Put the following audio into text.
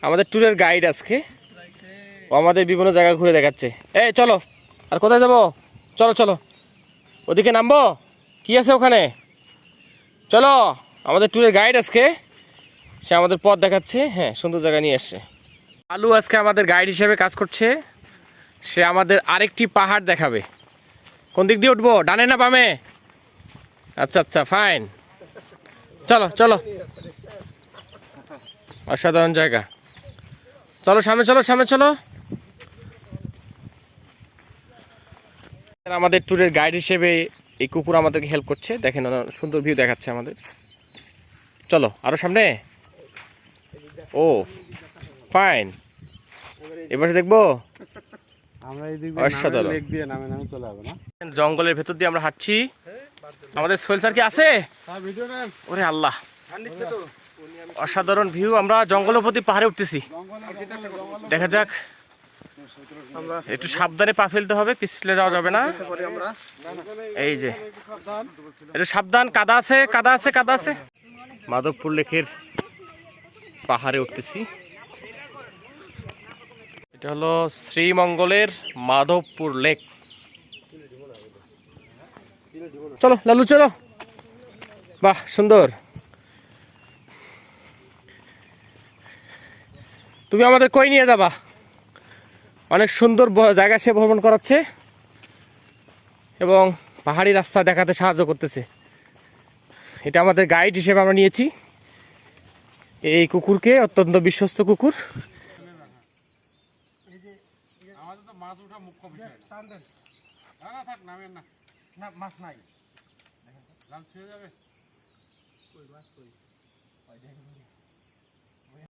আমাদের ট্যুরের গাইড আজকে, ও আমাদের বিভিন্ন জায়গা ঘুরে দেখাচ্ছে। এই চলো, আর কোথায় যাব? চলো চলো, ওদিকে নামবো, কি আছে ওখানে? চলো, আমাদের ট্যুরের গাইড আজকে, সে আমাদের পথ দেখাচ্ছে। হ্যাঁ, সুন্দর জায়গা নিয়ে আসছে। আলু আজকে আমাদের গাইড হিসেবে কাজ করছে। সে আমাদের আরেকটি পাহাড় দেখাবে। কোন দিক দিয়ে উঠবো, ডানে না বামে? আচ্ছা আচ্ছা, ফাইন, চলো চলো, অসাধারণ জায়গা। চলো সামনে, চলো সামনে, চলো। আমাদের ট্যুরের গাইড হিসেবে এই কুকুর আমাদেরকে হেল্প করছে। দেখেন, সুন্দর ভিউ দেখাচ্ছে আমাদের। চলো আরো সামনে। ও ফাইন, এবার দেখবো। অসাধারণ, জঙ্গলের ভেতর দিয়ে আমরা হাঁটছি। আমাদের সোহেল স্যার কি আছে? ওরে আল্লাহ, অসাধারণ ভিউ। আমরা জঙ্গলের প্রতি পাহাড়ে উঠতেছি। দেখা যাক, একটু সাবধানে পা ফেলতে হবে, পিছলে যাওয়া যাবে না। এই যে, একটু সাবধান, কাদা আছে কাদা আছে কাদা আছে। মাধবপুর লেকের পাহাড়ে উঠতেছি। এটা হলো শ্রীমঙ্গলের মাধবপুর লেক। চলো লালু, চলো। বাহ, সুন্দর। তুমি আমাদের কই নিয়ে যাবা? অনেক সুন্দর জায়গা সে ভ্রমণ করাচ্ছে এবং পাহাড়ি রাস্তা দেখাতে সাহায্য করতেছে। এটা আমাদের গাইড হিসেবে আমরা নিয়েছি এই কুকুরকে, অত্যন্ত বিশ্বস্ত কুকুর।